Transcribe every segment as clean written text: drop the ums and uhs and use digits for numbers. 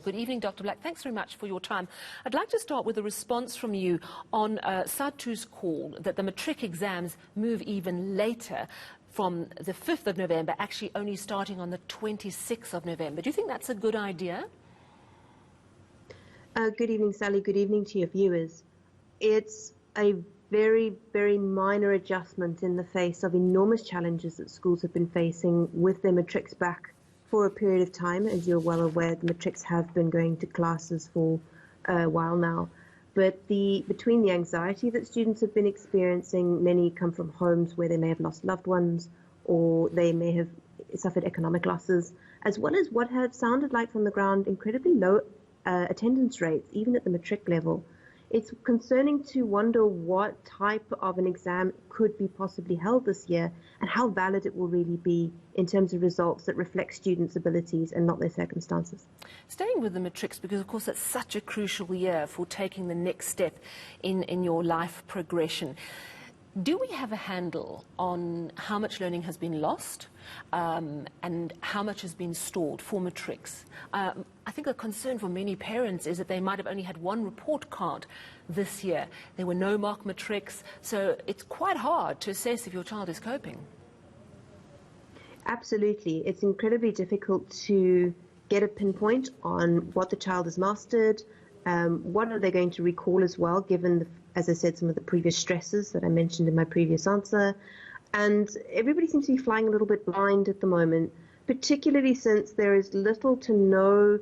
Good evening, Dr. Black. Thanks very much for your time. I'd like to start with a response from you on SADTU's call that the matric exams move even later from the 5th of November, actually only starting on the 26th of November. Do you think that's a good idea? Good evening, Sally. Good evening to your viewers. It's a very, very minor adjustment in the face of enormous challenges that schools have been facing with their matrics back for a period of time. As you're well aware, the matrics have been going to classes for a while now. But between the anxiety that students have been experiencing, many come from homes where they may have lost loved ones or they may have suffered economic losses, as well as what have sounded like from the ground incredibly low attendance rates, even at the matric level. It's concerning to wonder what type of an exam could be possibly held this year and how valid it will really be in terms of results that reflect students' abilities and not their circumstances. Staying with the matrics, because of course it's such a crucial year for taking the next step in your life progression. Do we have a handle on how much learning has been lost and how much has been stored for matrics? I think a concern for many parents is that they might have only had one report card this year. There were no mock matrics, so it's quite hard to assess if your child is coping. Absolutely. It's incredibly difficult to get a pinpoint on what the child has mastered, what are they going to recall as well, given as I said, some of the previous stresses that I mentioned in my previous answer. And everybody seems to be flying a little bit blind at the moment, particularly since there is little to no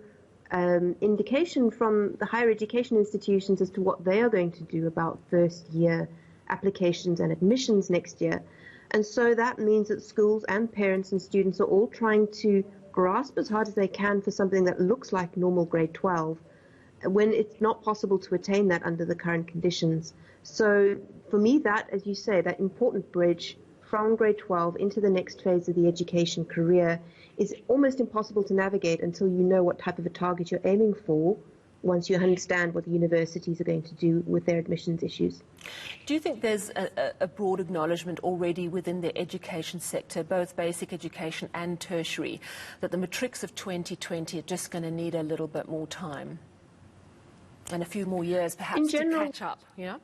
indication from the higher education institutions as to what they are going to do about first year applications and admissions next year. And so that means that schools and parents and students are all trying to grasp as hard as they can for something that looks like normal grade 12, when it's not possible to attain that under the current conditions. So for me, that, as you say, that important bridge from grade 12 into the next phase of the education career is almost impossible to navigate until you know what type of a target you're aiming for, once you understand what the universities are going to do with their admissions issues. Do you think there's a broad acknowledgement already within the education sector, both basic education and tertiary, that the matrics of 2020 are just going to need a little bit more time? And a few more years, perhaps, to catch up, yeah?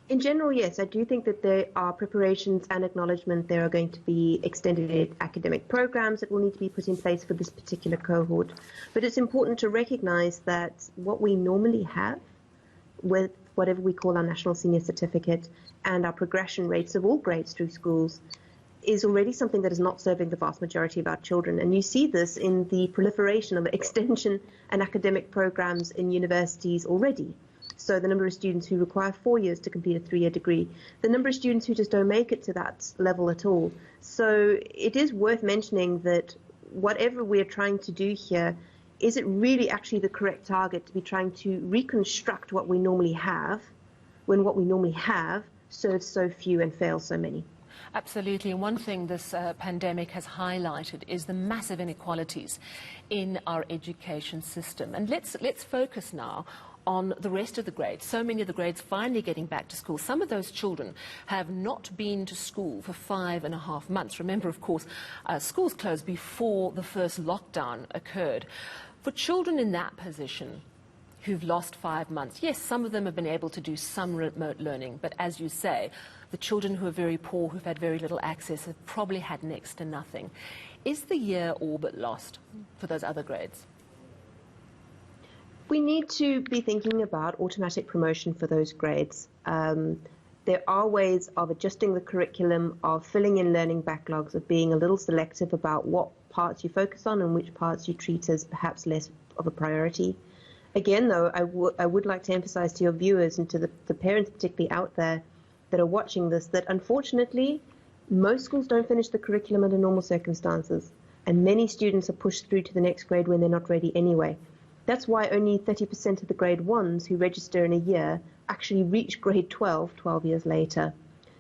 In general, yes. I do think that there are preparations and acknowledgement there are going to be extended academic programs that will need to be put in place for this particular cohort. But it's important to recognize that what we normally have with whatever we call our National Senior Certificate and our progression rates of all grades through schools is already something that is not serving the vast majority of our children. And you see this in the proliferation of extension and academic programs in universities already. So the number of students who require 4 years to complete a 3-year degree, the number of students who just don't make it to that level at all. So it is worth mentioning that whatever we're trying to do here, is it really actually the correct target to be trying to reconstruct what we normally have, when what we normally have serves so few and fails so many? Absolutely. And one thing this pandemic has highlighted is the massive inequalities in our education system. And let's focus now on the rest of the grades. So many of the grades finally getting back to school. Some of those children have not been to school for 5.5 months. Remember, of course, schools closed before the first lockdown occurred. For children in that position who've lost 5 months, yes, some of them have been able to do some remote learning, but as you say, the children who are very poor, who've had very little access, have probably had next to nothing. Is the year all but lost for those other grades? We need to be thinking about automatic promotion for those grades. There are ways of adjusting the curriculum, of filling in learning backlogs, of being a little selective about what parts you focus on and which parts you treat as perhaps less of a priority. Again, though, I would like to emphasize to your viewers and to the parents particularly out there that are watching this, that unfortunately, most schools don't finish the curriculum under normal circumstances, and many students are pushed through to the next grade when they're not ready anyway. That's why only 30% of the grade 1s who register in a year actually reach grade 12 years later.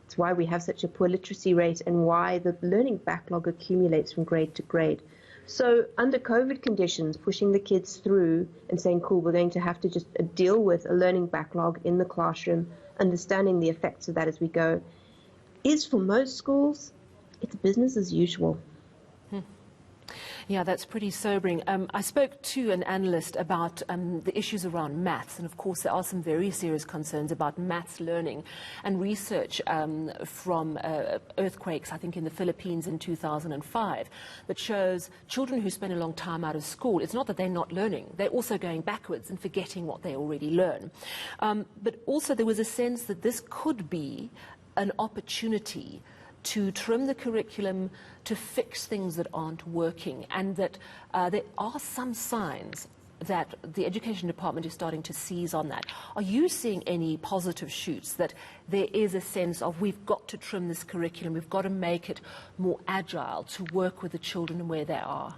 It's why we have such a poor literacy rate and why the learning backlog accumulates from grade to grade. So under COVID conditions, pushing the kids through and saying, cool, we're going to have to just deal with a learning backlog in the classroom, understanding the effects of that as we go, is for most schools, it's business as usual. Yeah, that's pretty sobering. I spoke to an analyst about the issues around maths, and of course there are some very serious concerns about maths learning, and research from earthquakes, I think in the Philippines in 2005, that shows children who spend a long time out of school, it's not that they're not learning, they're also going backwards and forgetting what they already learn. But also there was a sense that this could be an opportunity to trim the curriculum, to fix things that aren't working, and that there are some signs that the Education Department is starting to seize on that. Are you seeing any positive shoots that there is a sense of we've got to trim this curriculum, we've got to make it more agile to work with the children where they are?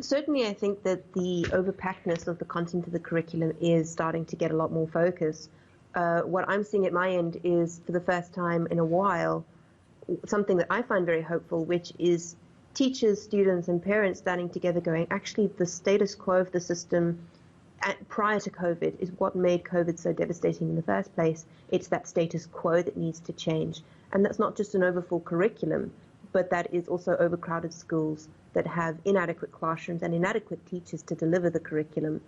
Certainly, I think that the overpackedness of the content of the curriculum is starting to get a lot more focus. What I'm seeing at my end is, for the first time in a while, something that I find very hopeful, which is teachers, students, and parents standing together going, actually, the status quo of the system prior to COVID is what made COVID so devastating in the first place. It's that status quo that needs to change. And that's not just an overfull curriculum, but that is also overcrowded schools that have inadequate classrooms and inadequate teachers to deliver the curriculum.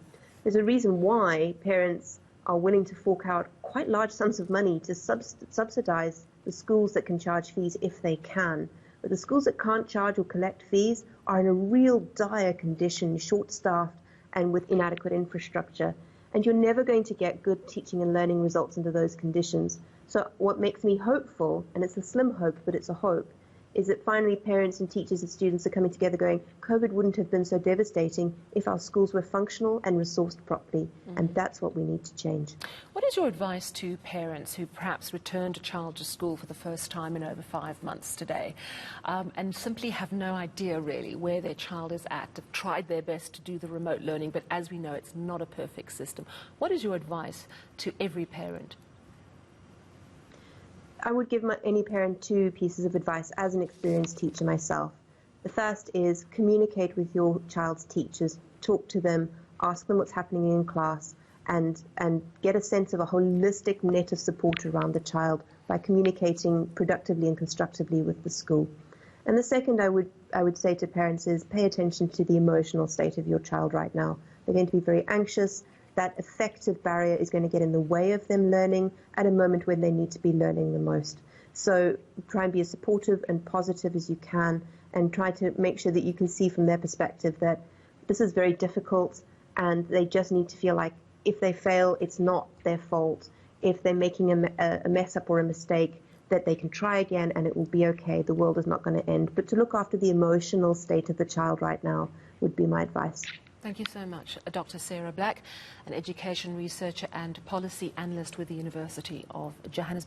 There's a reason why parents are willing to fork out quite large sums of money to subsidize the schools that can charge fees if they can. But the schools that can't charge or collect fees are in a real dire condition, short-staffed and with inadequate infrastructure. And you're never going to get good teaching and learning results under those conditions. So what makes me hopeful, and it's a slim hope, but it's a hope, is that finally parents and teachers and students are coming together going, COVID wouldn't have been so devastating if our schools were functional and resourced properly. And that's what we need to change. What is your advice to parents who perhaps returned a child to school for the first time in over 5 months today, and simply have no idea really where their child is at, have tried their best to do the remote learning, but as we know, it's not a perfect system. What is your advice to every parent? I would give any parent 2 pieces of advice as an experienced teacher myself. The first is communicate with your child's teachers, talk to them, ask them what's happening in class, and get a sense of a holistic net of support around the child by communicating productively and constructively with the school. And the second I would say to parents is pay attention to the emotional state of your child right now. They're going to be very anxious. That affective barrier is going to get in the way of them learning at a moment when they need to be learning the most. So try and be as supportive and positive as you can, and try to make sure that you can see from their perspective that this is very difficult and they just need to feel like if they fail, it's not their fault. If they're making a mess up or a mistake, that they can try again and it will be okay. The world is not going to end. But to look after the emotional state of the child right now would be my advice. Thank you so much, Dr. Sarah Black, an education researcher and policy analyst with the University of Johannesburg.